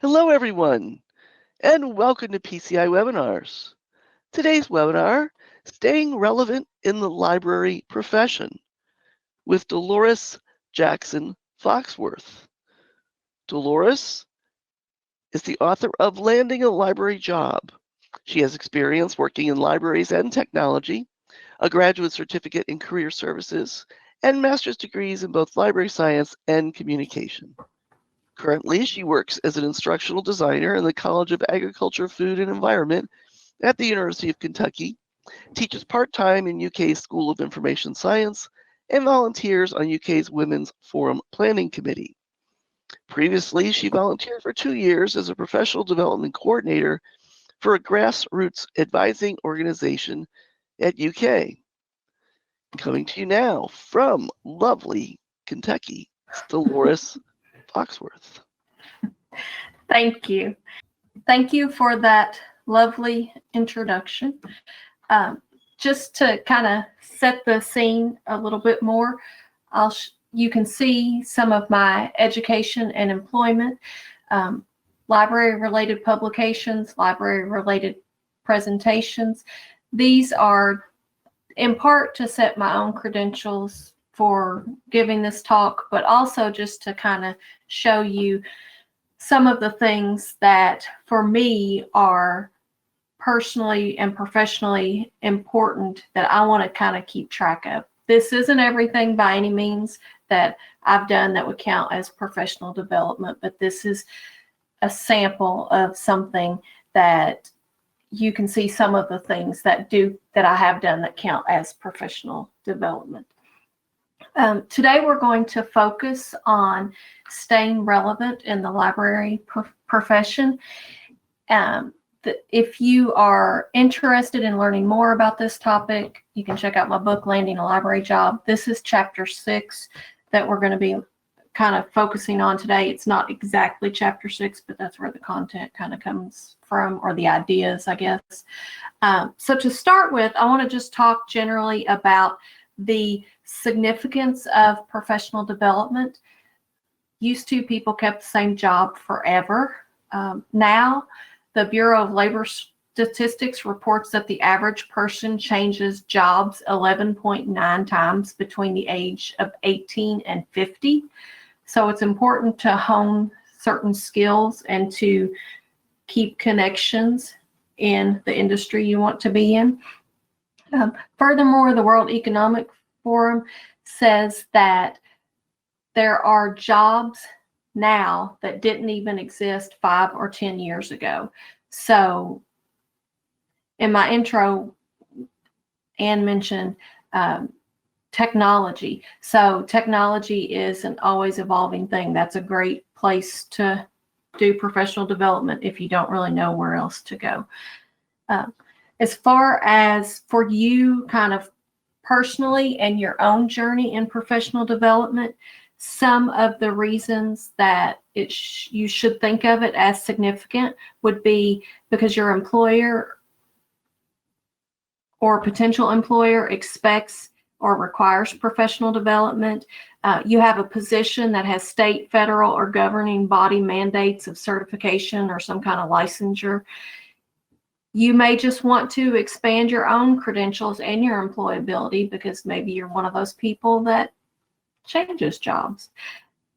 Hello, everyone, and welcome to PCI Webinars. Today's webinar, Staying Relevant in the Library Profession, with Deloris Jackson Foxworth. Deloris is the author of Landing a Library Job. She has experience working in libraries and technology, a graduate certificate in career services, and master's degrees in both library science and communication. Currently, she works as an instructional designer in the College of Agriculture, Food and Environment at the University of Kentucky, teaches part-time in UK's School of Information Science, and volunteers on UK's Women's Forum Planning Committee. Previously, she volunteered for 2 years as a professional development coordinator for a grassroots advising organization at UK. Coming to you now from lovely Kentucky, Deloris Foxworth. Thank you. Thank you for that lovely introduction. Just to kind of set the scene a little bit more, you can see some of my education and employment, library-related publications, library-related presentations. These are in part to set my own credentials for giving this talk, but also just to kind of show you some of the things that for me are personally and professionally important that I want to kind of keep track of. This isn't everything by any means that I've done that would count as professional development, but this is a sample of something that you can see some of the things that I have done that count as professional development. Today we're going to focus on staying relevant in the library profession. If you are interested in learning more about this topic, you can check out my book, Landing a Library Job. This is chapter 6 that we're going to be kind of focusing on today. It's not exactly chapter 6, but that's where the content kind of comes from, or the ideas, I guess. So to start with, I want to just talk generally about the significance of professional development. Used to, people kept the same job forever. Now, the Bureau of Labor Statistics reports that the average person changes jobs 11.9 times between the age of 18 and 50. So it's important to hone certain skills and to keep connections in the industry you want to be in. Furthermore, the World Economic Forum says that there are jobs now that didn't even exist 5 or 10 years ago. So in my intro, Anne mentioned technology. So technology is an always evolving thing. That's a great place to do professional development if you don't really know where else to go. As far as for you kind of personally and your own journey in professional development, some of the reasons that you should think of it as significant would be because your employer or potential employer expects or requires professional development. You have a position that has state, federal, or governing body mandates of certification or some kind of licensure. You may just want to expand your own credentials and your employability because maybe you're one of those people that changes jobs.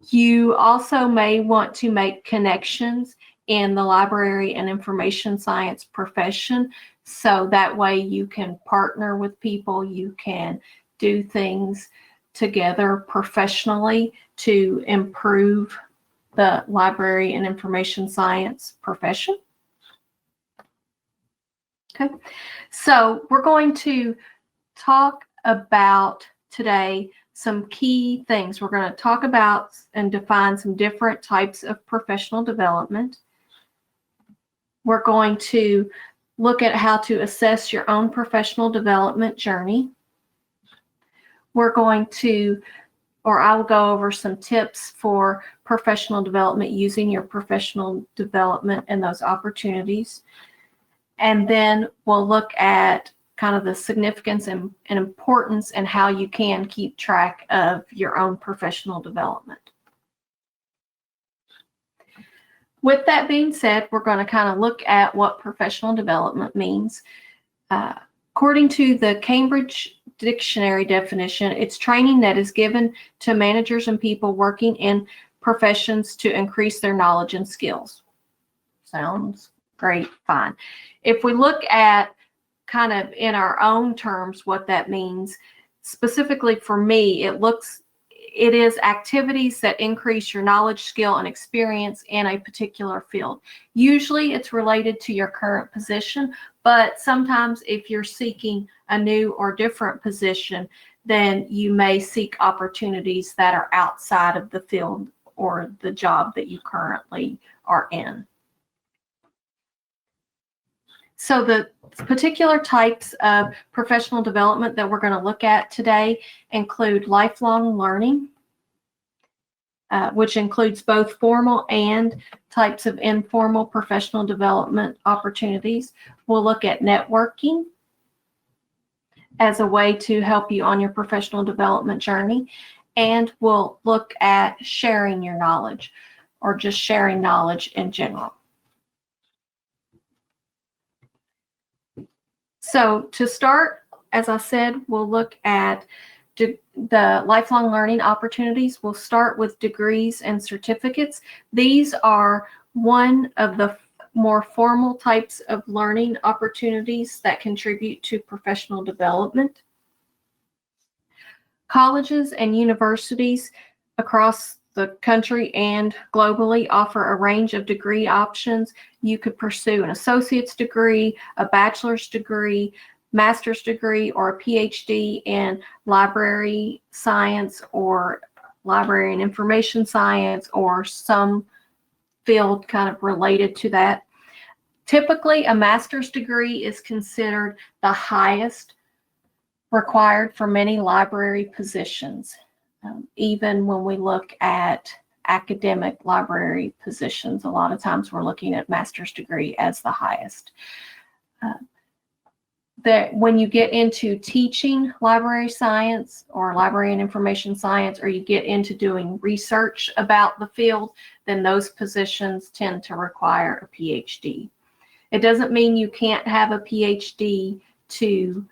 You also may want to make connections in the library and information science profession, so that way you can partner with people, you can do things together professionally to improve the library and information science profession. Okay, so we're going to talk about today some key things. We're going to talk about and define some different types of professional development. We're going to look at how to assess your own professional development journey. We're going to, or I will go over some tips for professional development using your professional development and those opportunities. And then we'll look at kind of the significance and importance and how you can keep track of your own professional development. With that being said, we're going to kind of look at what professional development means. According to the Cambridge Dictionary definition, it's training that is given to managers and people working in professions to increase their knowledge and skills. Sounds great, fine. If we look at kind of in our own terms what that means, specifically for me, it is activities that increase your knowledge, skill, and experience in a particular field. Usually it's related to your current position, but sometimes if you're seeking a new or different position, then you may seek opportunities that are outside of the field or the job that you currently are in. So the particular types of professional development that we're going to look at today include lifelong learning, which includes both formal and types of informal professional development opportunities. We'll look at networking as a way to help you on your professional development journey, and we'll look at sharing your knowledge or just sharing knowledge in general. So to start, as I said, we'll look at the lifelong learning opportunities. We'll start with degrees and certificates. These are one of the more formal types of learning opportunities that contribute to professional development. Colleges and universities across the country and globally offer a range of degree options. You could pursue an associate's degree, a bachelor's degree, master's degree, or a PhD in library science or library and information science or some field kind of related to that. Typically, a master's degree is considered the highest required for many library positions. Even when we look at academic library positions, a lot of times we're looking at master's degree as the highest. When you get into teaching library science or library and information science, or you get into doing research about the field, then those positions tend to require a PhD. It doesn't mean you can't have a PhD to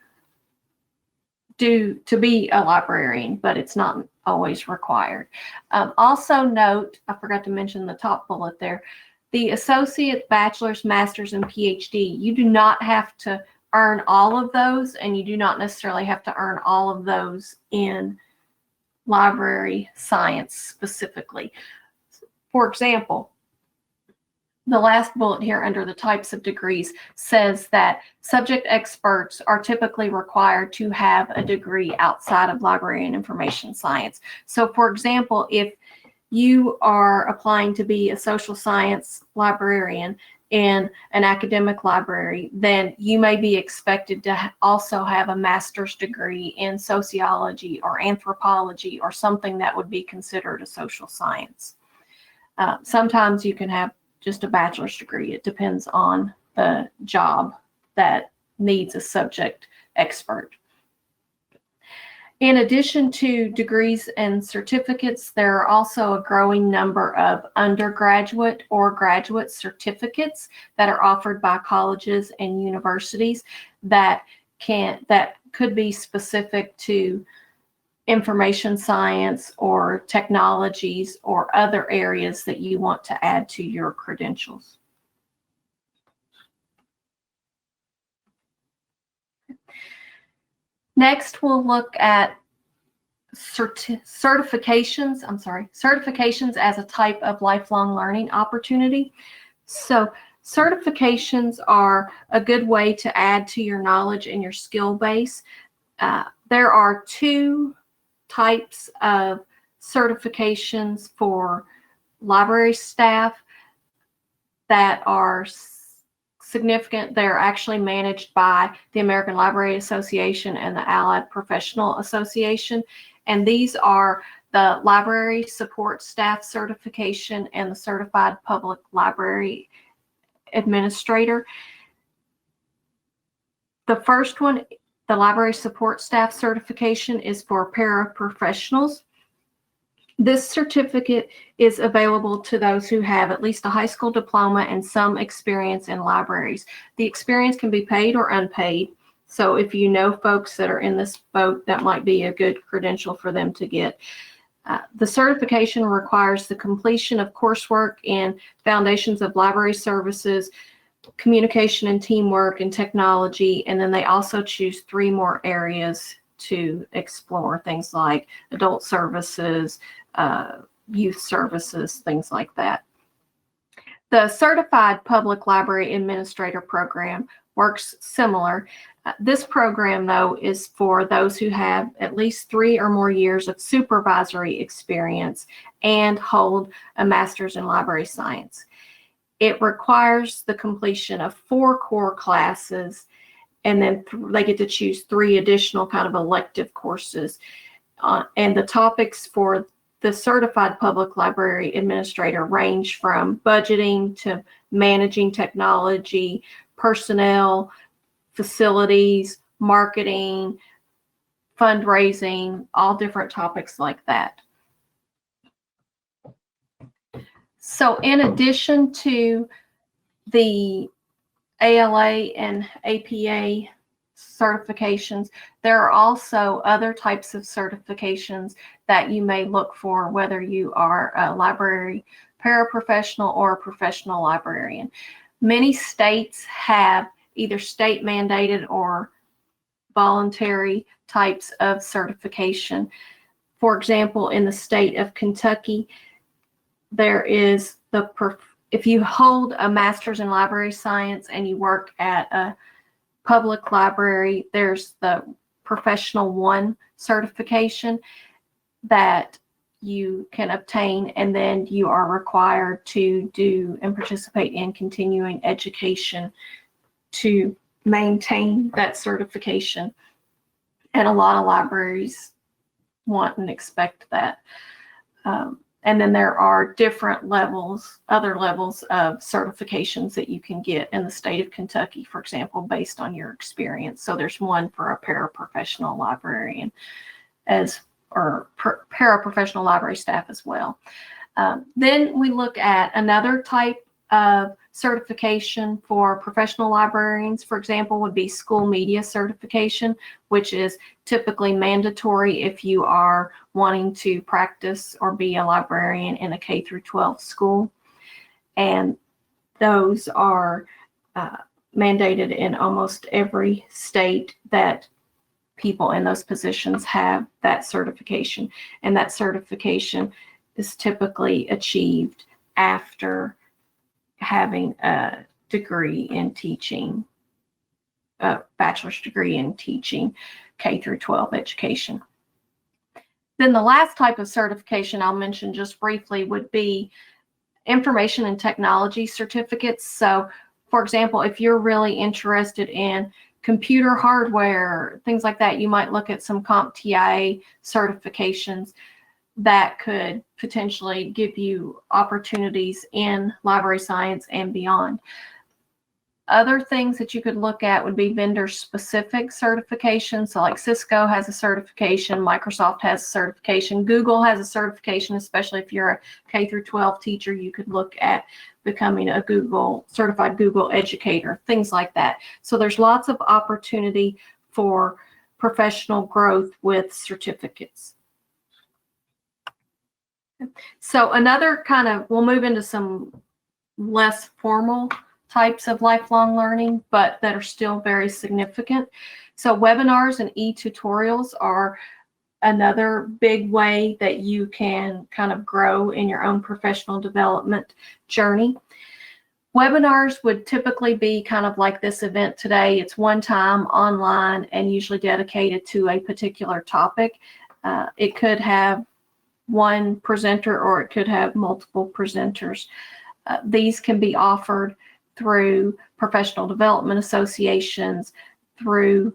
be a librarian, but it's not always required. Also note, I forgot to mention the top bullet there, the associate, bachelor's, master's, and PhD, you do not have to earn all of those, and you do not necessarily have to earn all of those in library science specifically. For example, the last bullet here under the types of degrees says that subject experts are typically required to have a degree outside of library and information science. So for example, if you are applying to be a social science librarian in an academic library, then you may be expected to also have a master's degree in sociology or anthropology or something that would be considered a social science. Sometimes you can have just a bachelor's degree. It depends on the job that needs a subject expert. In addition to degrees and certificates, there are also a growing number of undergraduate or graduate certificates that are offered by colleges and universities that could be specific to information science or technologies or other areas that you want to add to your credentials. Next, we'll look at certifications as a type of lifelong learning opportunity. So certifications are a good way to add to your knowledge and your skill base. There are two types of certifications for library staff that are significant. They're actually managed by the American Library Association and the Allied Professional Association. And these are the Library Support Staff Certification and the Certified Public Library Administrator. The first one, the Library Support Staff Certification, is for paraprofessionals. This certificate is available to those who have at least a high school diploma and some experience in libraries. The experience can be paid or unpaid. So if you know folks that are in this boat, that might be a good credential for them to get. The certification requires the completion of coursework in Foundations of Library Services, Communication and Teamwork, and Technology, and then they also choose 3 more areas to explore, things like adult services, youth services, things like that. The Certified Public Library Administrator program works similar. This program, though, is for those who have at least 3 or more years of supervisory experience and hold a master's in library science. It requires the completion of 4 core classes, and then they get to choose 3 additional kind of elective courses. And the topics for the Certified Public Library Administrator range from budgeting to managing technology, personnel, facilities, marketing, fundraising, all different topics like that. So in addition to the ALA and APA certifications, there are also other types of certifications that you may look for, whether you are a library paraprofessional or a professional librarian. Many states have either state mandated or voluntary types of certification. For example, in the state of Kentucky, there is if you hold a master's in library science and you work at a public library, there's the Professional 1 certification that you can obtain, and then you are required to do and participate in continuing education to maintain that certification. And a lot of libraries want and expect that. And then there are different levels, other levels of certifications that you can get in the state of Kentucky, for example, based on your experience. So there's one for a paraprofessional librarian or paraprofessional library staff as well. Then we look at another type of certification for professional librarians, for example, would be school media certification, which is typically mandatory if you are wanting to practice or be a librarian in a K through 12 school. And those are mandated in almost every state that people in those positions have that certification. And that certification is typically achieved after having a degree in teaching, a bachelor's degree in teaching K through 12 education. Then the last type of certification I'll mention just briefly would be information and technology certificates. So, for example, if you're really interested in computer hardware, things like that, you might look at some CompTIA certifications that could potentially give you opportunities in library science and beyond. Other things that you could look at would be vendor-specific certifications. So like Cisco has a certification, Microsoft has a certification, Google has a certification, especially if you're a K through 12 teacher, you could look at becoming a certified Google educator, things like that. So there's lots of opportunity for professional growth with certificates. So another we'll move into some less formal types of lifelong learning, but that are still very significant. So webinars and e-tutorials are another big way that you can kind of grow in your own professional development journey. Webinars would typically be kind of like this event today. It's one time online and usually dedicated to a particular topic. It could have one presenter or it could have multiple presenters. These can be offered through professional development associations, through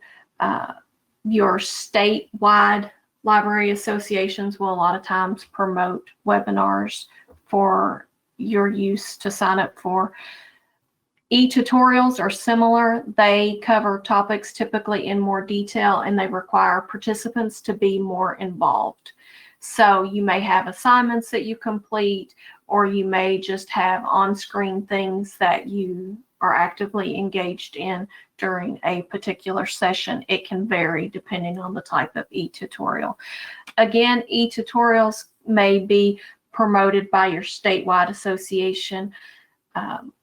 your statewide library associations will a lot of times promote webinars for your use to sign up for. E-tutorials are similar. They cover topics typically in more detail and they require participants to be more involved. So you may have assignments that you complete, or you may just have on-screen things that you are actively engaged in during a particular session. It can vary depending on the type of e-tutorial. Again, e-tutorials may be promoted by your statewide association,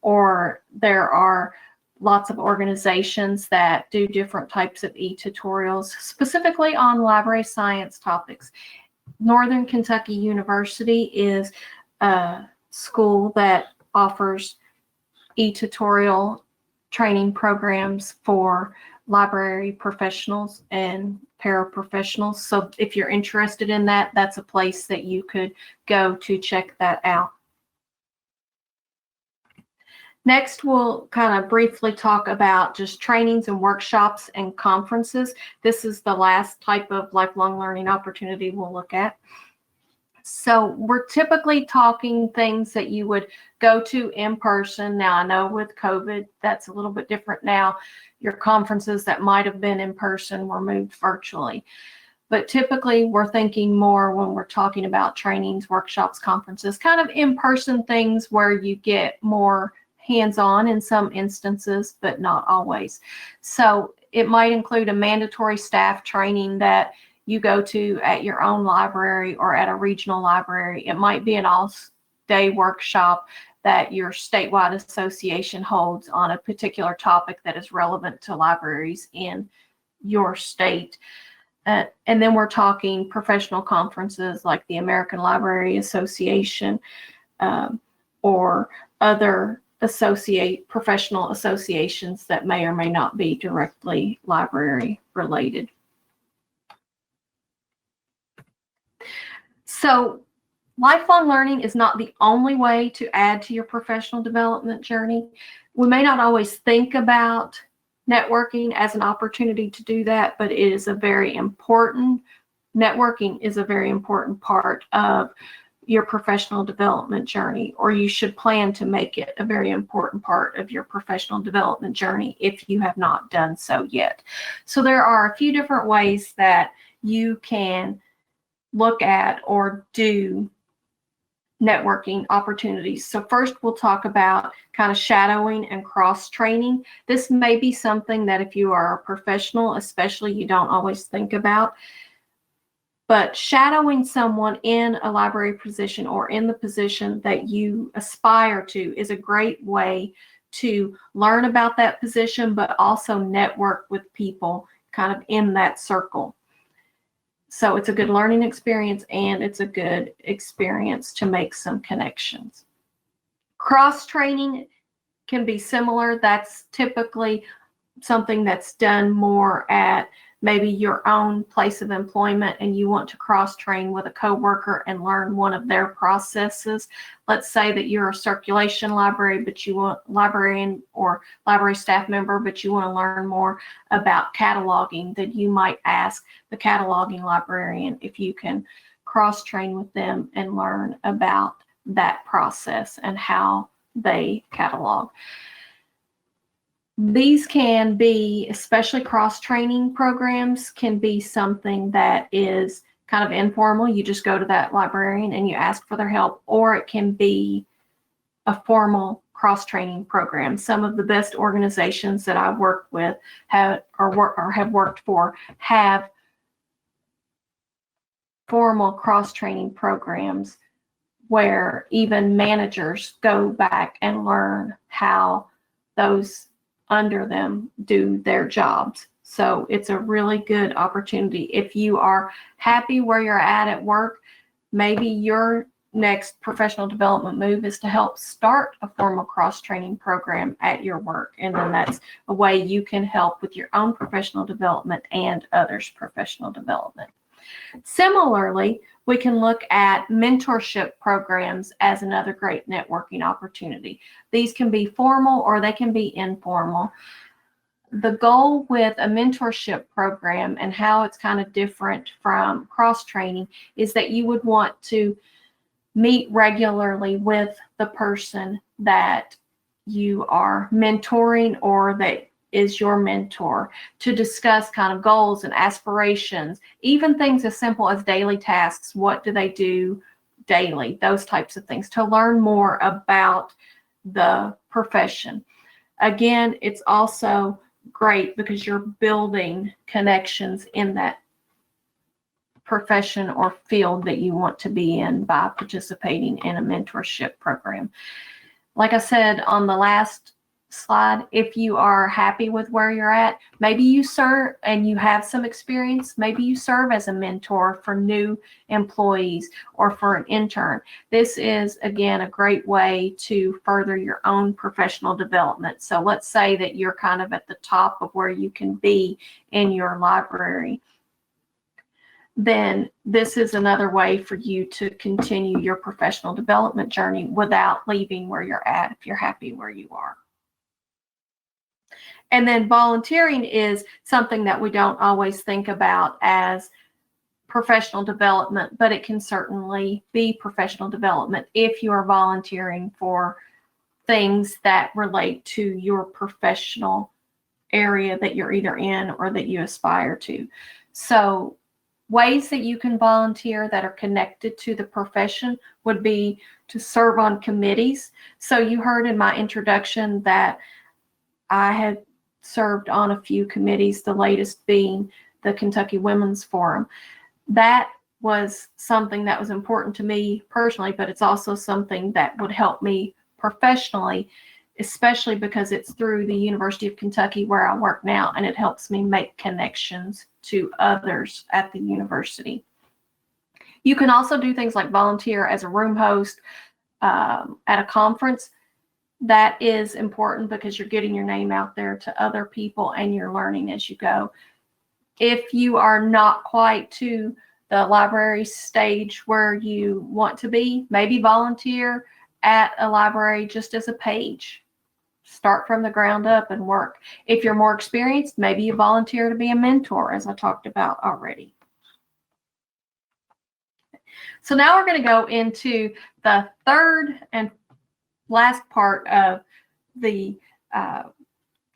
or there are lots of organizations that do different types of e-tutorials, specifically on library science topics. Northern Kentucky University is a school that offers e-tutorial training programs for library professionals and paraprofessionals. So if you're interested in that, that's a place that you could go to check that out. Next, we'll kind of briefly talk about just trainings and workshops and conferences. This is the last type of lifelong learning opportunity we'll look at. So we're typically talking things that you would go to in person. Now, I know with COVID, that's a little bit different now. Your conferences that might have been in person were moved virtually. But typically, we're thinking more when we're talking about trainings, workshops, conferences, kind of in-person things where you get more hands-on in some instances, but not always. So it might include a mandatory staff training that you go to at your own library or at a regional library. It might be an all-day workshop that your statewide association holds on a particular topic that is relevant to libraries in your state. And then we're talking professional conferences like the American Library Association or other professional associations that may or may not be directly library related. So lifelong learning is not the only way to add to your professional development journey. We may not always think about networking as an opportunity to do that, but it is networking is a very important part of your professional development journey, or you should plan to make it a very important part of your professional development journey if you have not done so yet. So there are a few different ways that you can look at or do networking opportunities. So first we'll talk about kind of shadowing and cross-training. This may be something that if you are a professional, especially, you don't always think about. But shadowing someone in a library position or in the position that you aspire to is a great way to learn about that position, but also network with people kind of in that circle. So it's a good learning experience, and it's a good experience to make some connections. Cross-training can be similar. That's typically something that's done more at maybe your own place of employment, and you want to cross-train with a coworker and learn one of their processes. Let's say that you're a circulation librarian or library staff member, but you want to learn more about cataloging, that you might ask the cataloging librarian if you can cross-train with them and learn about that process and how they catalog. These can be, especially cross-training programs, can be something that is kind of informal. You just go to that librarian and you ask for their help, or it can be a formal cross-training program. Some of the best organizations that I've worked with have worked for have formal cross-training programs where even managers go back and learn how those under them do their jobs. So it's a really good opportunity. If you are happy where you're at work, maybe your next professional development move is to help start a formal cross-training program at your work. And then that's a way you can help with your own professional development and others' professional development. Similarly, we can look at mentorship programs as another great networking opportunity. These can be formal or they can be informal. The goal with a mentorship program and how it's kind of different from cross-training is that you would want to meet regularly with the person that you are mentoring or that is your mentor, to discuss kind of goals and aspirations, even things as simple as daily tasks. What do they do daily? Those types of things, to learn more about the profession. Again, it's also great because you're building connections in that profession or field that you want to be in by participating in a mentorship program. Like I said on the last slide, if you are happy with where you're at, maybe you serve and you have some experience, maybe you serve as a mentor for new employees or for an intern. This is, again, a great way to further your own professional development. So let's say that you're kind of at the top of where you can be in your library. Then this is another way for you to continue your professional development journey without leaving where you're at if you're happy where you are. And then volunteering is something that we don't always think about as professional development, but it can certainly be professional development if you are volunteering for things that relate to your professional area that you're either in or that you aspire to. So ways that you can volunteer that are connected to the profession would be to serve on committees. So you heard in my introduction that I had served on a few committees, the latest being the Kentucky Women's Forum. That was something that was important to me personally, but it's also something that would help me professionally, especially because it's through the University of Kentucky where I work now, and it helps me make connections to others at the university. You can also do things like volunteer as a room host at a conference. That is important because you're getting your name out there to other people and you're learning as you go. If you are not quite to the library stage where you want to be, maybe volunteer at a library just as a page. Start from the ground up and work. If you're more experienced, maybe you volunteer to be a mentor, as I talked about already. So now we're going to go into the third and last part of the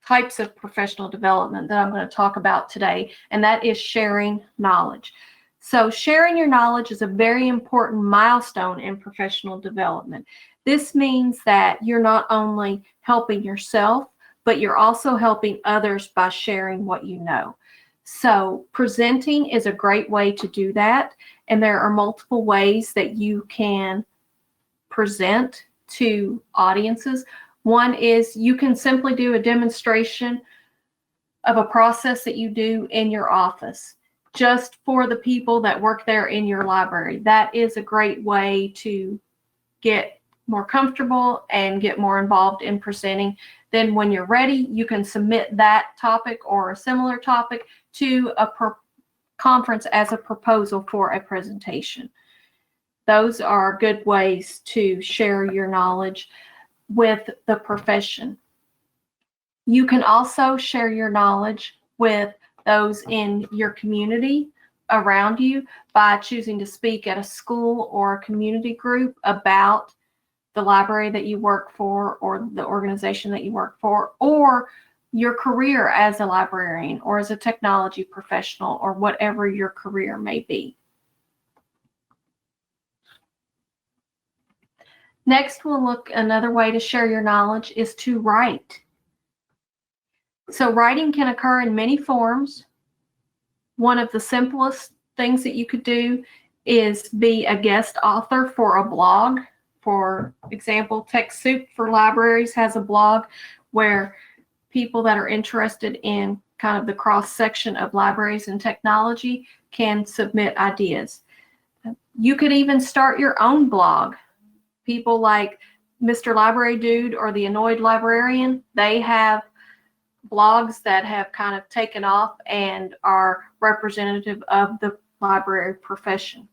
types of professional development that I'm going to talk about today, and that is sharing knowledge. So sharing your knowledge is a very important milestone in professional development. This means that you're not only helping yourself, but you're also helping others by sharing what you know. So presenting is a great way to do that, and there are multiple ways that you can present to audiences. One is you can simply do a demonstration of a process that you do in your office just for the people that work there in your library. That is a great way to get more comfortable and get more involved in presenting. Then when you're ready, you can submit that topic or a similar topic to a conference as a proposal for a presentation. Those are good ways to share your knowledge with the profession. You can also share your knowledge with those in your community around you by choosing to speak at a school or a community group about the library that you work for or the organization that you work for, or your career as a librarian or as a technology professional or whatever your career may be. Next, we'll look another way to share your knowledge is to write. So writing can occur in many forms. One of the simplest things that you could do is be a guest author for a blog. For example, TechSoup for Libraries has a blog where people that are interested in kind of the cross-section of libraries and technology can submit ideas. You could even start your own blog. People like Mr. Library Dude or the Annoyed Librarian, they have blogs that have kind of taken off and are representative of the library profession.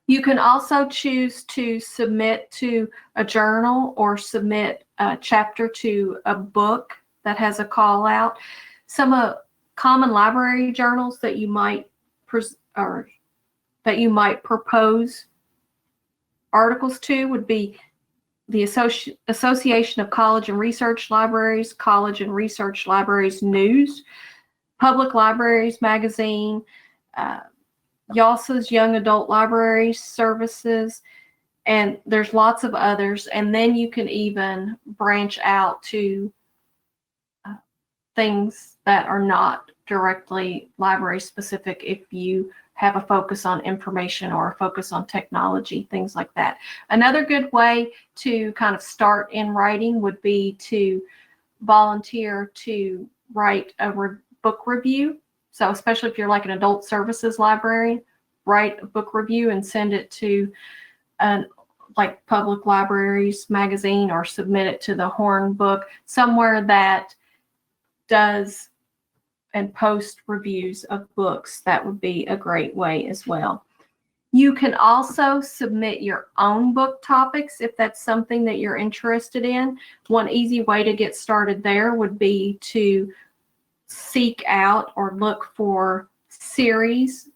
You can also choose to submit to a journal or submit a chapter to a book that has a call out. Some common library journals that you might propose articles to would be the Association of College and Research Libraries, College and Research Libraries News, Public Libraries Magazine, YALSA's Young Adult Library Services, and there's lots of others. And then you can even branch out to things that are not directly library specific if you have a focus on information or a focus on technology, things like that. Another good way to kind of start in writing would be to volunteer to write a book review. So especially if you're like an adult services librarian, write a book review and send it to like Public Libraries Magazine, or submit it to the Horn Book, somewhere that does and post reviews of books. That would be a great way as well. You can also submit your own book topics if that's something that you're interested in. One easy way to get started there would be to seek out or look for series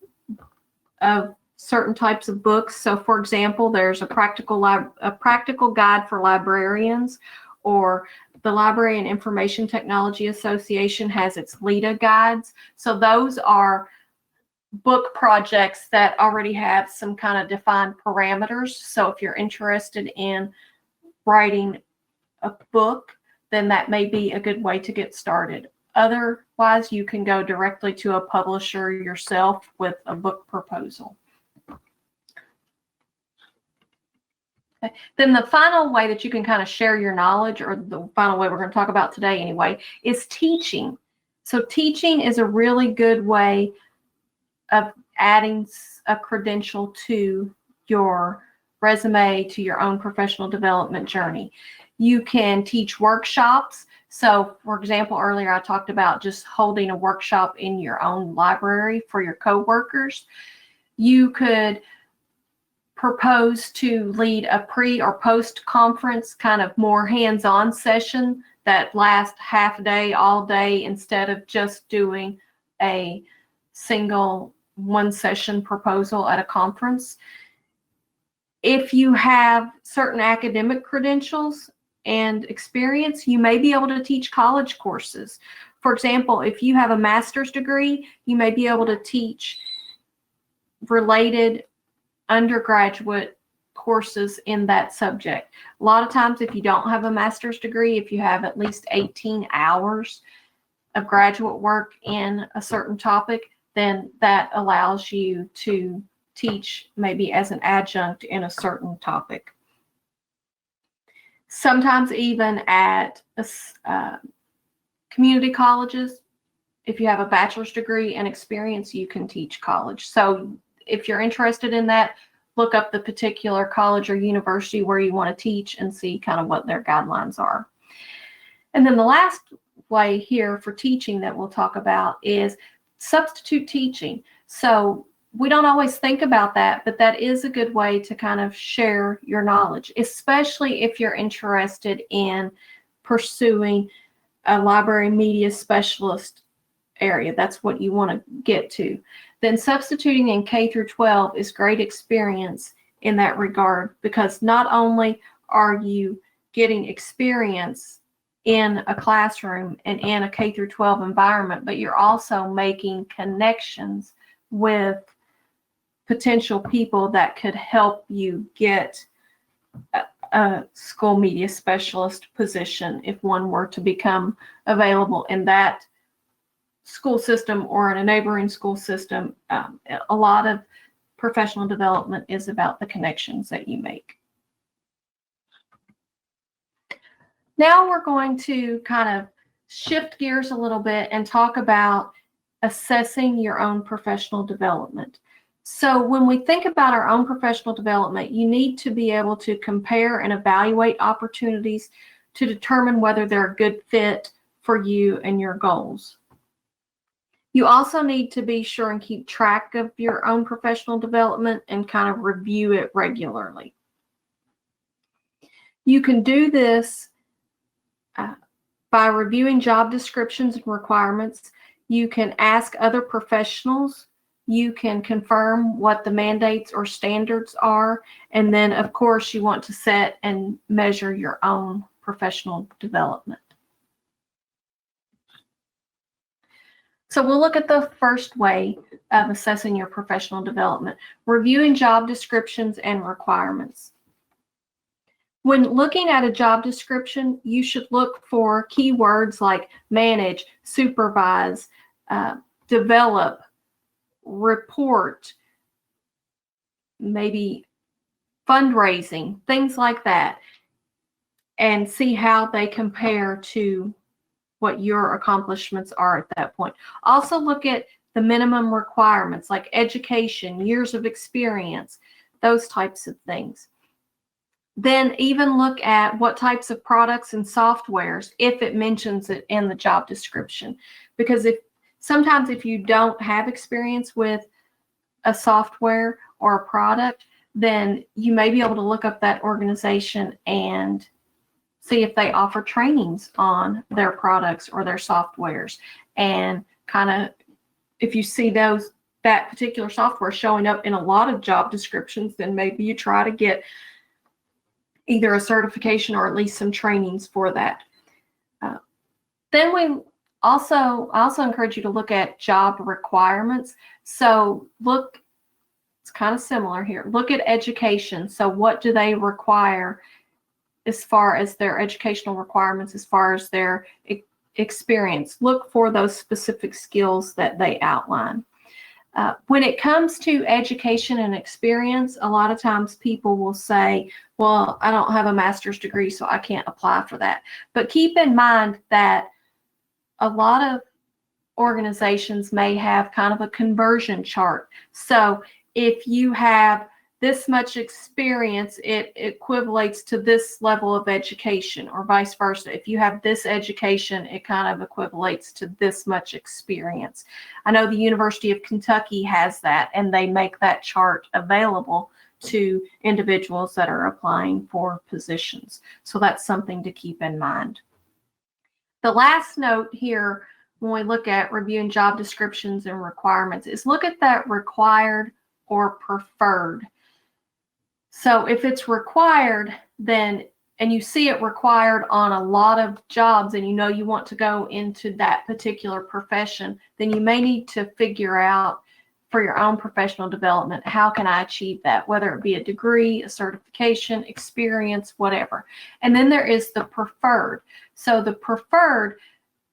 of certain types of books. So for example, there's a practical guide for librarians, or the Library and Information Technology Association has its LITA guides. So those are book projects that already have some kind of defined parameters. So if you're interested in writing a book, then that may be a good way to get started. Otherwise, you can go directly to a publisher yourself with a book proposal. Then the final way that you can kind of share your knowledge, or the final way we're going to talk about today anyway, is teaching. So teaching is a really good way of adding a credential to your resume, to your own professional development journey. You can teach workshops. So for example, earlier I talked about just holding a workshop in your own library for your coworkers. You could propose to lead a pre or post conference kind of more hands-on session that lasts half day, all day, instead of just doing a single one session proposal at a conference. If you have certain academic credentials and experience, you may be able to teach college courses. For example, if you have a master's degree, you may be able to teach related undergraduate courses in that subject. A lot of times, if you don't have a master's degree, if you have at least 18 hours of graduate work in a certain topic, then that allows you to teach maybe as an adjunct in a certain topic. Sometimes even at community colleges, if you have a bachelor's degree and experience, you can teach college. So if you're interested in that, look up the particular college or university where you want to teach and see kind of what their guidelines are. And then the last way here for teaching that we'll talk about is substitute teaching. So we don't always think about that, but that is a good way to kind of share your knowledge, especially if you're interested in pursuing a library media specialist area. That's what you want to get to. Then substituting in K through 12 is great experience in that regard, because not only are you getting experience in a classroom and in a K through 12 environment, but you're also making connections with potential people that could help you get a school media specialist position if one were to become available in that school system or in a neighboring school system. A lot of professional development is about the connections that you make. Now we're going to kind of shift gears a little bit and talk about assessing your own professional development. So when we think about our own professional development, you need to be able to compare and evaluate opportunities to determine whether they're a good fit for you and your goals. You also need to be sure and keep track of your own professional development and kind of review it regularly. You can do this by reviewing job descriptions and requirements. You can ask other professionals you can confirm what the mandates or standards are. And then, of course, you want to set and measure your own professional development. So we'll look at the first way of assessing your professional development, reviewing job descriptions and requirements. When looking at a job description, you should look for keywords like manage, supervise, develop, report, maybe fundraising, things like that, and see how they compare to what your accomplishments are at that point. Also look at the minimum requirements like education, years of experience, those types of things. Then even look at what types of products and softwares, if it mentions it in the job description. Because sometimes if you don't have experience with a software or a product, then you may be able to look up that organization and see if they offer trainings on their products or their softwares. And kind of, if you see that particular software showing up in a lot of job descriptions, then maybe you try to get either a certification or at least some trainings for that. Then I also encourage you to look at job requirements. So it's kind of similar here. Look at education. So what do they require as far as their educational requirements, as far as their experience? Look for those specific skills that they outline. When it comes to education and experience, a lot of times people will say, well, I don't have a master's degree, so I can't apply for that. But keep in mind that a lot of organizations may have kind of a conversion chart. So if you have this much experience, it equivalates to this level of education, or vice versa. If you have this education, it kind of equivalates to this much experience. I know the University of Kentucky has that, and they make that chart available to individuals that are applying for positions. So that's something to keep in mind. The last note here, when we look at reviewing job descriptions and requirements, is look at that required or preferred. So if it's required, then, and you see it required on a lot of jobs, and you know you want to go into that particular profession, then you may need to figure out for your own professional development, how can I achieve that? Whether it be a degree, a certification, experience, whatever. And then there is the preferred. So the preferred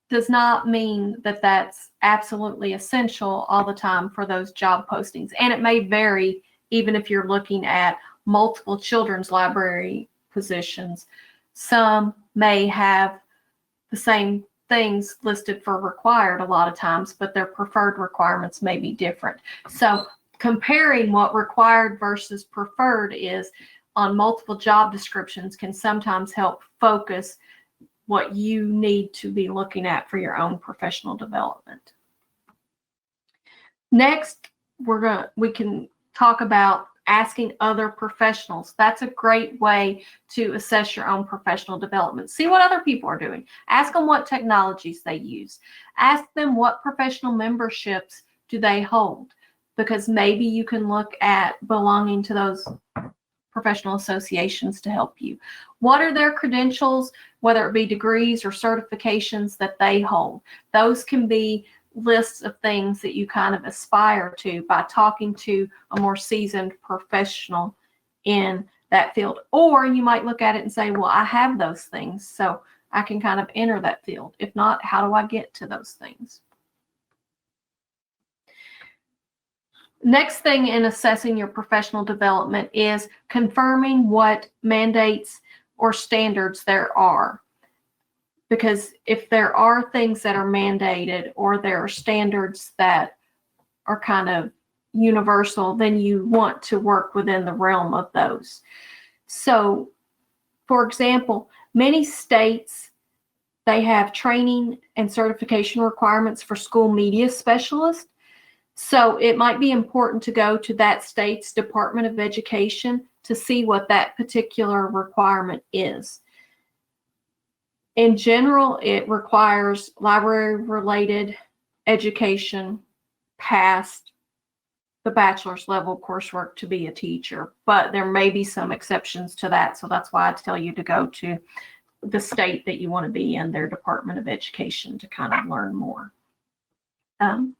does not mean that that's absolutely essential all the time for those job postings. And it may vary even if you're looking at multiple children's library positions. Some may have the same things listed for required a lot of times, but their preferred requirements may be different. So comparing what required versus preferred is on multiple job descriptions can sometimes help focus what you need to be looking at for your own professional development. Next, we can talk about asking other professionals. That's a great way to assess your own professional development. See what other people are doing. Ask them what technologies they use. Ask them what professional memberships do they hold, because maybe you can look at belonging to those professional associations to help you. What are their credentials, whether it be degrees or certifications that they hold? Those can be lists of things that you kind of aspire to by talking to a more seasoned professional in that field. Or you might look at it and say, well, I have those things, so I can kind of enter that field. If not, how do I get to those things? Next thing in assessing your professional development is confirming what mandates or standards there are. Because if there are things that are mandated or there are standards that are kind of universal, then you want to work within the realm of those. So, for example, many states, they have training and certification requirements for school media specialists. So it might be important to go to that state's Department of Education to see what that particular requirement is. In general, it requires library-related education past the bachelor's level coursework to be a teacher, but there may be some exceptions to that. So that's why I tell you to go to the state that you want to be in, their Department of Education, to kind of learn more. And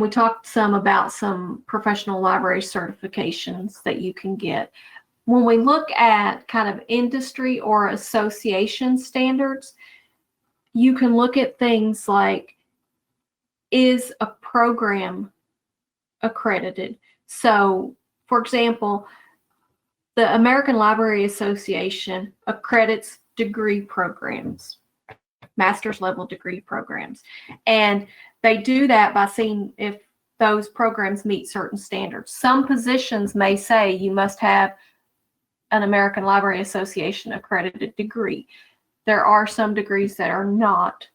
we talked some about some professional library certifications that you can get. When we look at kind of industry or association standards, you can look at things like, is a program accredited? So, for example, the American Library Association accredits degree programs, master's level degree programs. And they do that by seeing if those programs meet certain standards. Some positions may say you must have an American Library Association accredited degree. There are some degrees that are not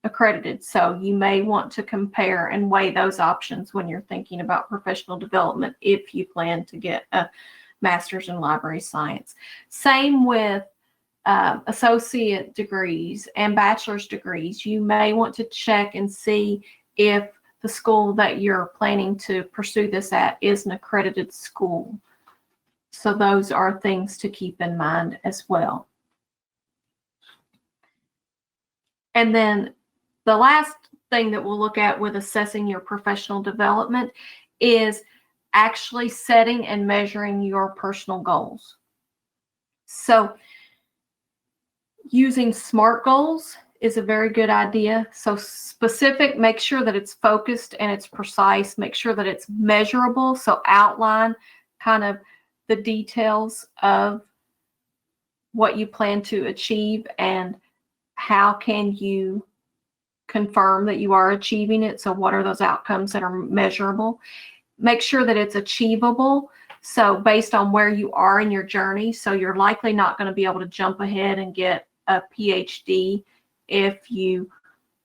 accredited, so you may want to compare and weigh those options when you're thinking about professional development if you plan to get a master's in library science. Same with associate degrees and bachelor's degrees. You may want to check and see if the school that you're planning to pursue this at is an accredited school. So those are things to keep in mind as well. And then the last thing that we'll look at with assessing your professional development is actually setting and measuring your personal goals. So using SMART goals is a very good idea. So specific, make sure that it's focused and it's precise, make sure that it's measurable. So outline kind of the details of what you plan to achieve and how can you confirm that you are achieving it. So what are those outcomes that are measurable? Make sure that it's achievable. So based on where you are in your journey, so you're likely not going to be able to jump ahead and get a PhD if you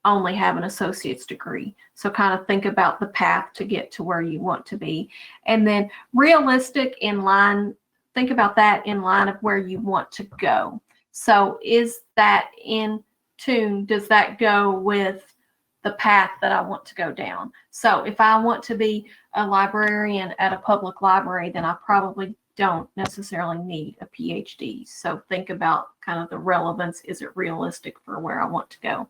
only have an associate's degree. So kind of think about the path to get to where you want to be. And then realistic, in line, think about that in line of where you want to go. So is that in tune? Does that go with the path that I want to go down? So if I want to be a librarian at a public library, then I probably don't necessarily need a PhD. So think about kind of the relevance. Is it realistic for where I want to go?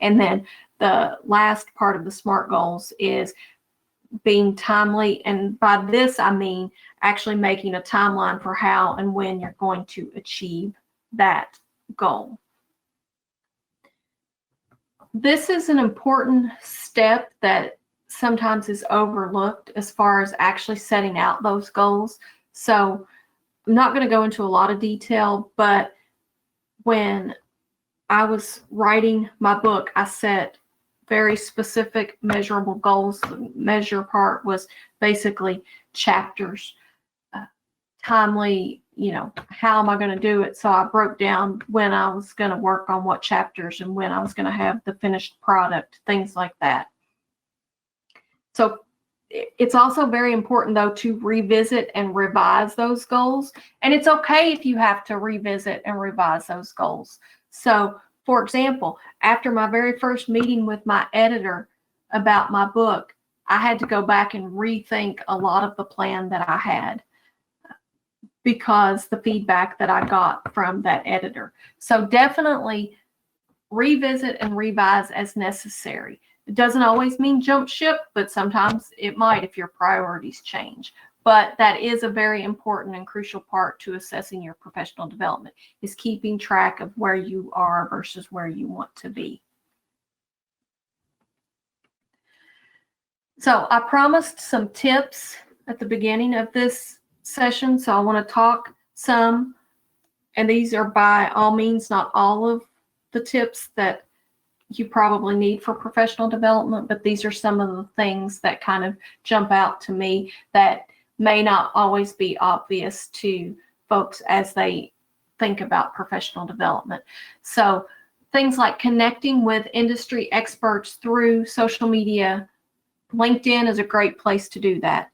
And then the last part of the SMART goals is being timely. And by this, I mean actually making a timeline for how and when you're going to achieve that goal. This is an important step that sometimes is overlooked as far as actually setting out those goals. So I'm not going to go into a lot of detail, but when I was writing my book, I set very specific measurable goals. The measure part was basically chapters, timely, how am I going to do it? So I broke down when I was going to work on what chapters and when I was going to have the finished product, things like that. So it's also very important, though, to revisit and revise those goals. And it's okay if you have to revisit and revise those goals. So, for example, after my very first meeting with my editor about my book, I had to go back and rethink a lot of the plan that I had because the feedback that I got from that editor. So definitely revisit and revise as necessary. It doesn't always mean jump ship, but sometimes it might if your priorities change. But that is a very important and crucial part to assessing your professional development, is keeping track of where you are versus where you want to be. So I promised some tips at the beginning of this session, so I want to talk some, and these are by all means not all of the tips that you probably need for professional development, but these are some of the things that kind of jump out to me that may not always be obvious to folks as they think about professional development. So things like connecting with industry experts through social media. LinkedIn is a great place to do that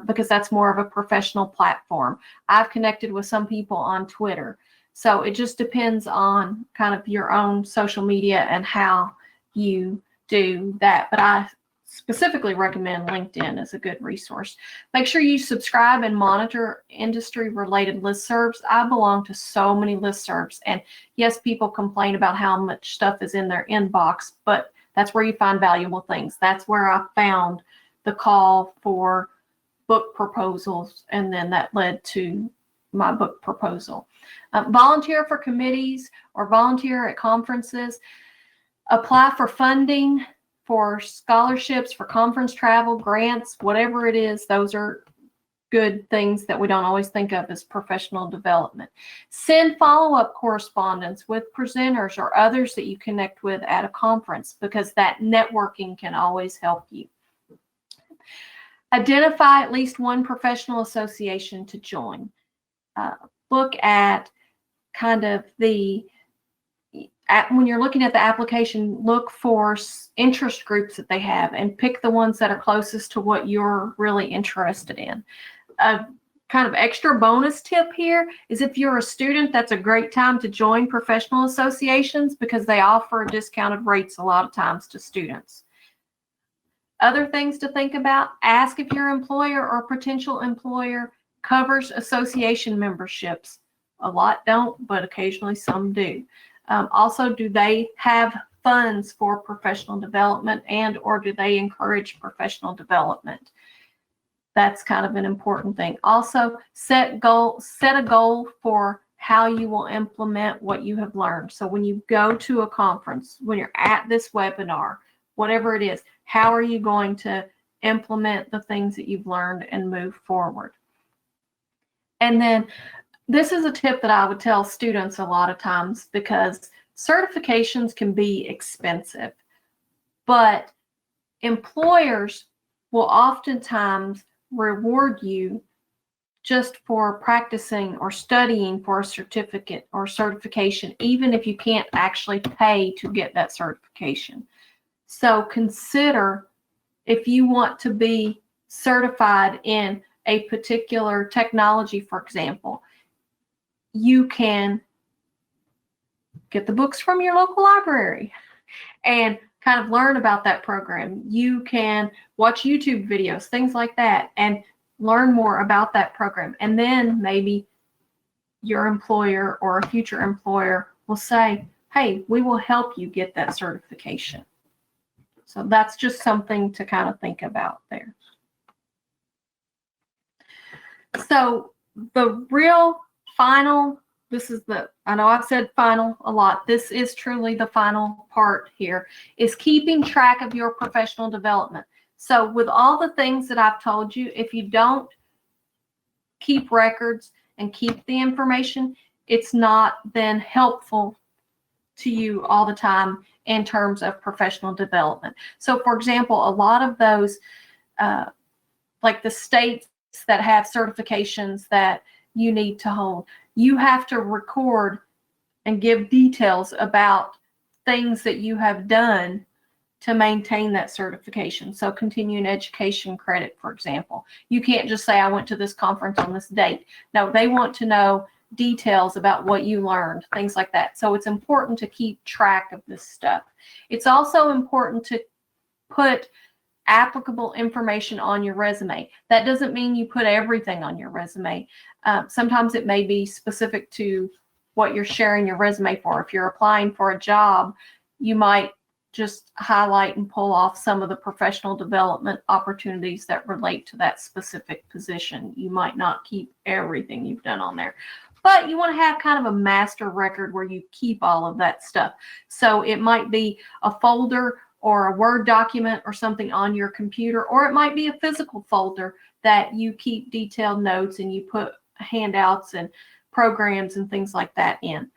because that's more of a professional platform. I've connected with some people on Twitter. So it just depends on kind of your own social media and how you do that. But I specifically recommend LinkedIn as a good resource. Make sure you subscribe and monitor industry-related listservs. I belong to so many listservs, and yes, people complain about how much stuff is in their inbox, but that's where you find valuable things. That's where I found the call for book proposals, and then that led to my book proposal. Volunteer for committees or volunteer at conferences. Apply for funding, for scholarships, for conference travel, grants, whatever it is. Those are good things that we don't always think of as professional development. Send follow-up correspondence with presenters or others that you connect with at a conference, because that networking can always help you. Identify at least one professional association to join. Look at kind of when you're looking at the application, look for interest groups that they have and pick the ones that are closest to what you're really interested in. A kind of extra bonus tip here is, if you're a student, that's a great time to join professional associations because they offer discounted rates a lot of times to students. Other things to think about: ask if your employer or potential employer covers association memberships. A lot don't, but occasionally some do. Also, do they have funds for professional development, and or do they encourage professional development? That's kind of an important thing. Also, set a goal for how you will implement what you have learned. So when you go to a conference, when you're at this webinar, whatever it is, how are you going to implement the things that you've learned and move forward? And then this is a tip that I would tell students a lot of times, because certifications can be expensive, but employers will oftentimes reward you just for practicing or studying for a certificate or certification, even if you can't actually pay to get that certification. So consider, if you want to be certified in a particular technology, for example, you can get the books from your local library and kind of learn about that program. You can watch YouTube videos, things like that, and learn more about that program. And then maybe your employer or a future employer will say, hey, we will help you get that certification. So that's just something to kind of think about there. So the real final, I know I've said final a lot. This is truly the final part here, is keeping track of your professional development. So with all the things that I've told you, if you don't keep records and keep the information, it's not then helpful to you all the time in terms of professional development. So for example, a lot of those, like the states that have certifications that you need to hold, you have to record and give details about things that you have done to maintain that certification. So continuing education credit, for example, you can't just say, I went to this conference on this date. No, they want to know details about what you learned, things like that. So it's important to keep track of this stuff. It's also important to put applicable information on your resume. That doesn't mean you put everything on your resume. Sometimes it may be specific to what you're sharing your resume for. If you're applying for a job, you might just highlight and pull off some of the professional development opportunities that relate to that specific position. You might not keep everything you've done on there, but you want to have kind of a master record where you keep all of that stuff. So it might be a folder or a Word document or something on your computer, or it might be a physical folder that you keep detailed notes and you put handouts and programs and things like that in.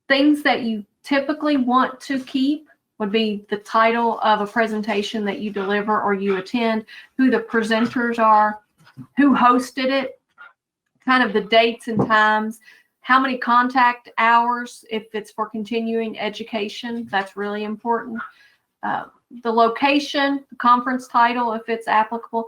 Things that you typically want to keep would be the title of a presentation that you deliver or you attend, who the presenters are, who hosted it, kind of the dates and times, how many contact hours, if it's for continuing education, that's really important. The location, the conference title, if it's applicable.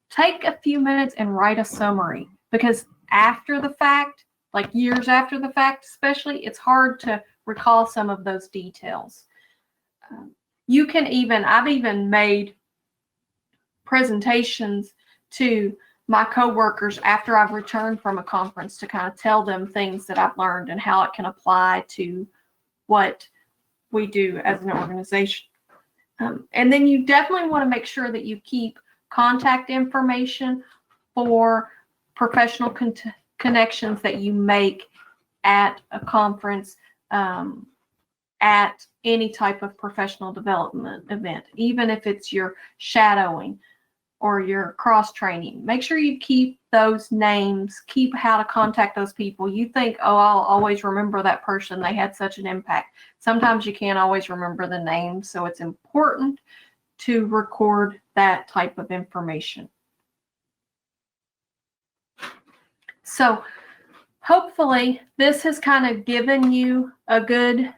Take a few minutes and write a summary, because after the fact, like years after the fact especially, it's hard to recall some of those details. You can even, I've even made presentations to my coworkers after I've returned from a conference to kind of tell them things that I've learned and how it can apply to what we do as an organization. And then you definitely want to make sure that you keep contact information for professional connections that you make at a conference, at any type of professional development event, even if it's your shadowing or your cross training. Make sure you keep those names, keep how to contact those people. You think, oh, I'll always remember that person. They had such an impact. Sometimes you can't always remember the name, so it's important to record that type of information. So hopefully this has kind of given you a good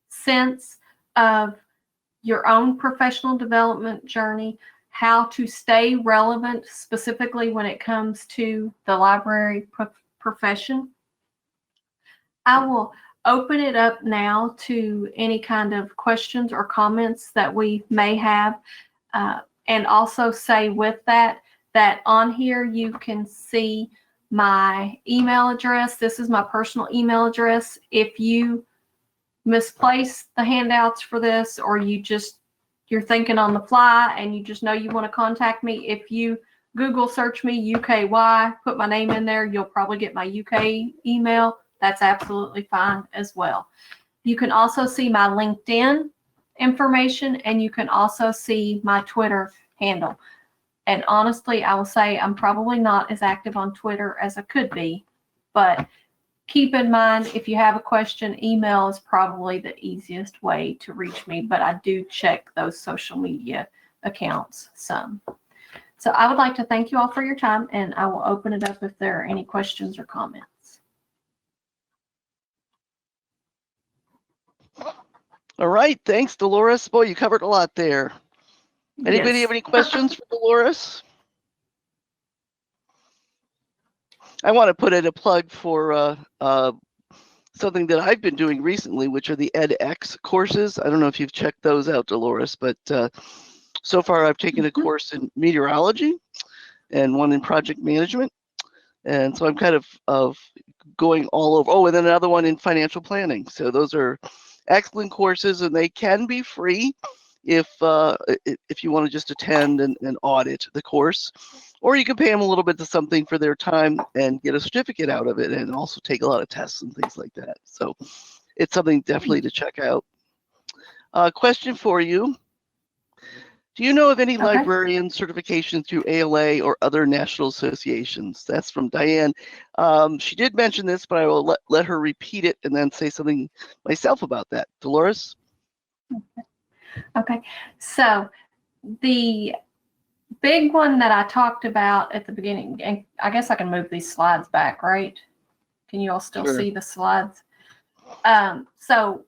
sense of your own professional development journey, how to stay relevant, specifically when it comes to the library profession. I will open it up now to any kind of questions or comments that we may have, and also say with that on here you can see my email address. This is my personal email address. If you misplace the handouts for this, or you're thinking on the fly and you just know you want to contact me, if you Google search me UKY, put my name in there, you'll probably get my UK email. That's absolutely fine as well. You can also see my LinkedIn information, and you can also see my Twitter handle. And honestly, I will say I'm probably not as active on Twitter as I could be, but keep in mind, if you have a question, email is probably the easiest way to reach me, but I do check those social media accounts some. So I would like to thank you all for your time, and I will open it up if there are any questions or comments. All right. Thanks, Deloris. Boy, you covered a lot there. Anybody have any questions for Deloris? I want to put in a plug for something that I've been doing recently, which are the edX courses. I don't know if you've checked those out, Deloris, but so far I've taken a course in meteorology and one in project management. And so I'm kind of going all over. Oh, and then another one in financial planning. So those are excellent courses, and they can be free if you want to just attend and audit the course, or you can pay them a little bit to something for their time and get a certificate out of it, and also take a lot of tests and things like that. So it's something definitely to check out. Question for you. Do you know of any librarian certifications through ALA or other national associations? That's from Diane. She did mention this, but I will let her repeat it and then say something myself about that. Deloris? Okay. So the big one that I talked about at the beginning, and I guess I can move these slides back, right? Can you all still see the slides? So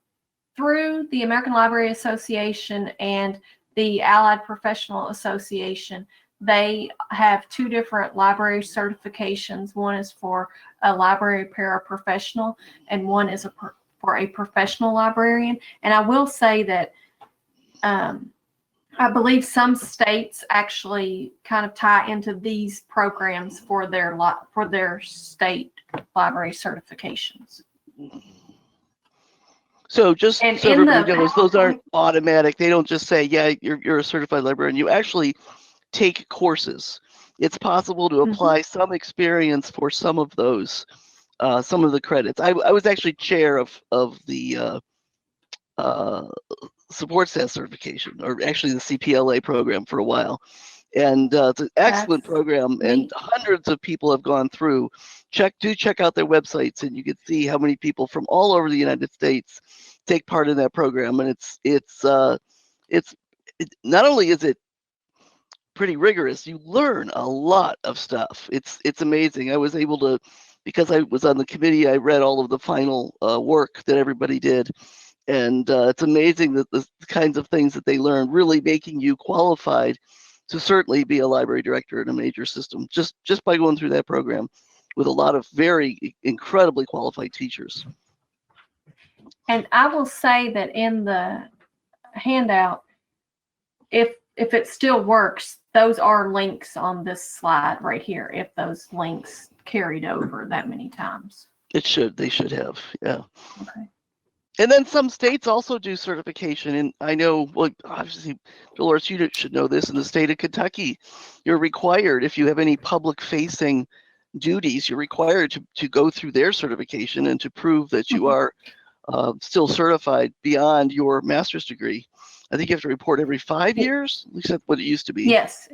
through the American Library Association and the Allied Professional Association, they have two different library certifications. One is for a library paraprofessional, and one is for a professional librarian. And I will say that I believe some states actually kind of tie into these programs for their state library certifications. So just so everybody knows, those aren't automatic. They don't just say, yeah, you're a certified librarian. You actually take courses. It's possible to apply some experience for some of those, some of the credits. I was actually chair of the support staff certification, or actually the CPLA program for a while. And it's an excellent program, and hundreds of people have gone through. Check out their websites, and you can see how many people from all over the United States take part in that program. And it's not only is it pretty rigorous, you learn a lot of stuff. It's amazing. I was able to, because I was on the committee, I read all of the final work that everybody did. And it's amazing that the kinds of things that they learn really making you qualified to certainly be a library director in a major system, just by going through that program with a lot of very incredibly qualified teachers. And I will say that in the handout, if it still works, those are links on this slide right here, if those links carried over that many times. They should have, yeah. Okay. And then some states also do certification. And I know, well, obviously, Dolores, you should know this. In the state of Kentucky, you're required, if you have any public-facing duties, you're required to go through their certification and to prove that you are still certified beyond your master's degree. I think you have to report every 5 years. At least that's what it used to be. Yes.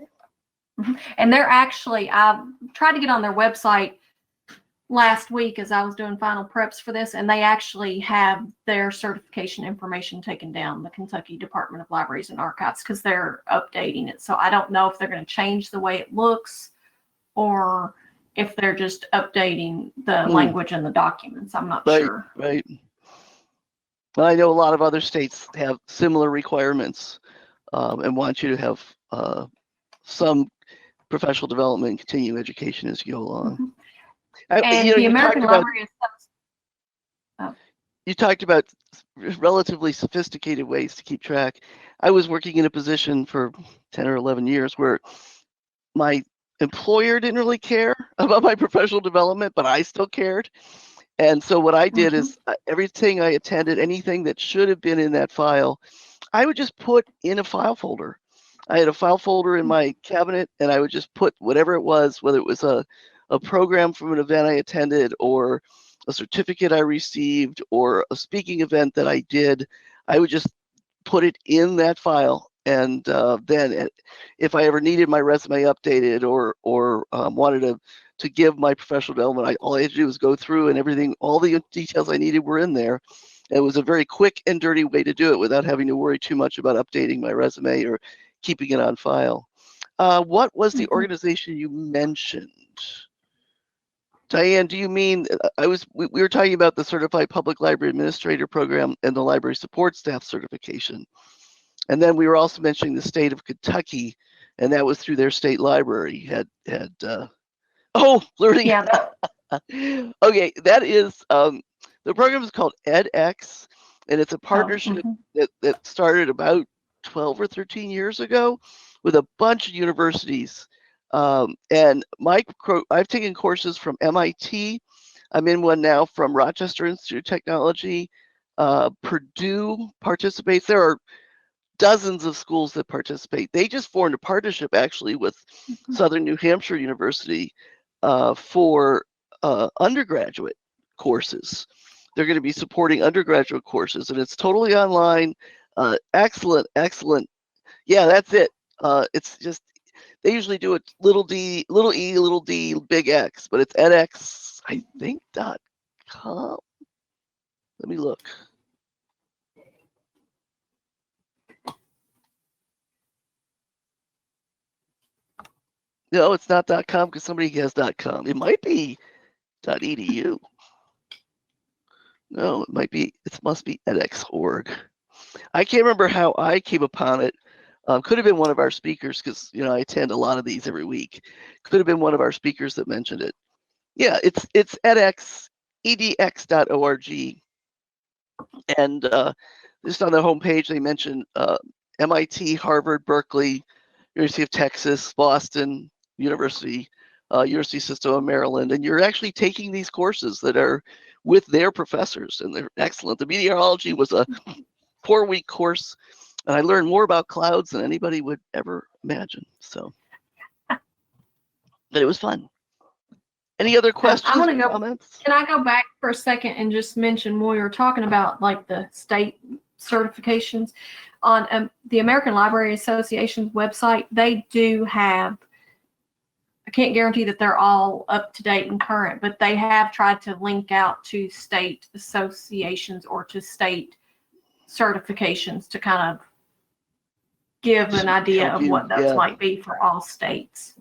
And they're actually, I tried to get on their website last week as I was doing final preps for this, and they actually have their certification information taken down, the Kentucky Department of Libraries and Archives, because they're updating it. So I don't know if they're going to change the way it looks or if they're just updating the language in the documents. I'm not sure. Right. Well, I know a lot of other states have similar requirements and want you to have some professional development and continuing education as you go along. And the American Library you talked about relatively sophisticated ways to keep track. I was working in a position for 10 or 11 years where my employer didn't really care about my professional development, but I still cared. And so what I did is everything I attended, anything that should have been in that file, I would just put in a file folder. I had a file folder in my cabinet, and I would just put whatever it was, whether it was a program from an event I attended or a certificate I received or a speaking event that I did, I would just put it in that file. And then if I ever needed my resume updated or wanted to give my professional development, all I had to do was go through and everything, all the details I needed were in there. It was a very quick and dirty way to do it without having to worry too much about updating my resume or keeping it on file. What was the organization you mentioned? Diane, do you mean, we were talking about the Certified Public Library Administrator Program and the Library Support Staff Certification. And then we were also mentioning the state of Kentucky, and that was through their state library. Learning. Yeah. Okay, that is, the program is called edX, and it's a partnership that started about 12 or 13 years ago with a bunch of universities. And I've taken courses from MIT. I'm in one now from Rochester Institute of Technology. Purdue participates. There are dozens of schools that participate. They just formed a partnership actually with Southern New Hampshire University for undergraduate courses. They're going to be supporting undergraduate courses, and it's totally online. Excellent. Yeah, that's it. It's just, they usually do it little d, little e, little d, big X, but it's edX, I think, .com. Let me look. No, it's not .com because somebody has .com. It might be .edu. No, it must be edX.org. I can't remember how I came upon it. Could have been one of our speakers because, I attend a lot of these every week. Could have been one of our speakers that mentioned it. Yeah, it's edX, edx.org. And just on the homepage, they mentioned MIT, Harvard, Berkeley, University of Texas, Boston, University System of Maryland. And you're actually taking these courses that are with their professors, and they're excellent. The meteorology was a 4-week course, and I learned more about clouds than anybody would ever imagine. So, but it was fun. Any other questions or comments? Can I go back for a second and just mention when we were talking about like the state certifications on the American Library Association's website? They do have, I can't guarantee that they're all up to date and current, but they have tried to link out to state associations or to state certifications to kind of give an idea of what those might be for all states.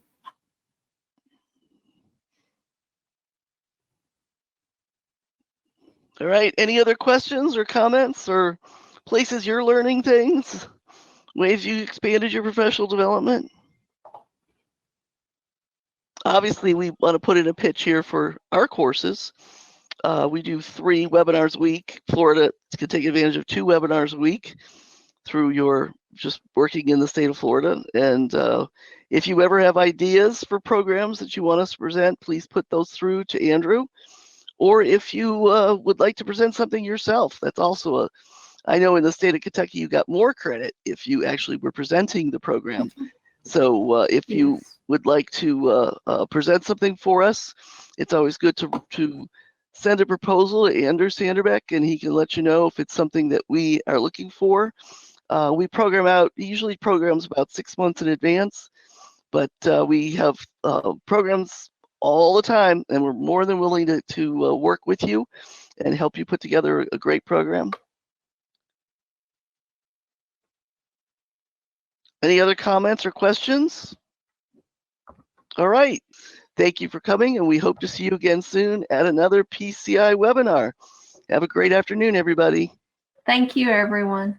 All right. Any other questions or comments or places you're learning things? Ways you expanded your professional development? Obviously, we want to put in a pitch here for our courses. We do 3 webinars a week. Florida can take advantage of 2 webinars a week. through your just working in the state of Florida. And if you ever have ideas for programs that you want us to present, please put those through to Andrew. Or if you would like to present something yourself, that's also I know in the state of Kentucky, you got more credit if you actually were presenting the program. So if you would like to present something for us, it's always good to send a proposal to Andrew Sanderbeck, and he can let you know if it's something that we are looking for. We program out, usually programs about 6 months in advance, but we have programs all the time, and we're more than willing to work with you and help you put together a great program. Any other comments or questions? All right. Thank you for coming, and we hope to see you again soon at another PCI webinar. Have a great afternoon, everybody. Thank you, everyone.